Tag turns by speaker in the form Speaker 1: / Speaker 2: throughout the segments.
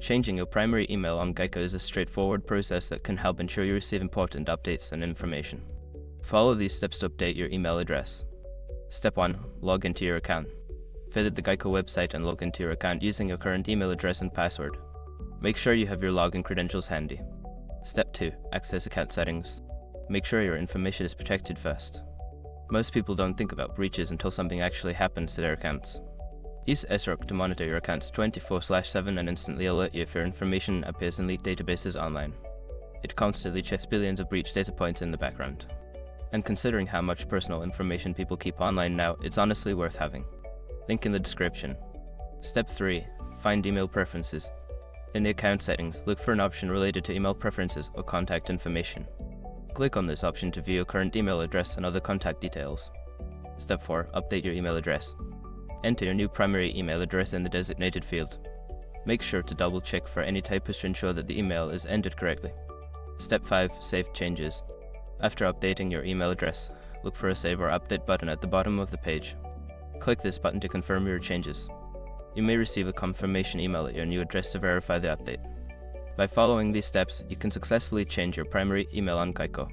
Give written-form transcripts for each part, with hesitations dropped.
Speaker 1: Changing your primary email on Geico is a straightforward process that can help ensure you receive important updates and information. Follow these steps to update your email address. Step 1. Log into your account. Visit the Geico website and log into your account using your current email address and password. Make sure you have your login credentials handy. Step 2. Access account settings. Make sure your information is protected first. Most people don't think about breaches until something actually happens to their accounts. Use SROC to monitor your accounts 24/7 and instantly alert you if your information appears in leaked databases online. It constantly checks billions of breach data points in the background. And considering how much personal information people keep online now, it's honestly worth having. Link in the description. Step 3. Find email preferences. In the account settings, look for an option related to email preferences or contact information. Click on this option to view your current email address and other contact details. Step 4. Update your email address. Enter your new primary email address in the designated field. Make sure to double check for any typos to ensure that the email is entered correctly. Step 5. Save changes. After updating your email address, look for a Save or Update button at the bottom of the page. Click this button to confirm your changes. You may receive a confirmation email at your new address to verify the update. By following these steps, you can successfully change your primary email on Geico.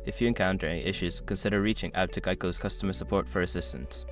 Speaker 1: If you encounter any issues, consider reaching out to Geico's customer support for assistance.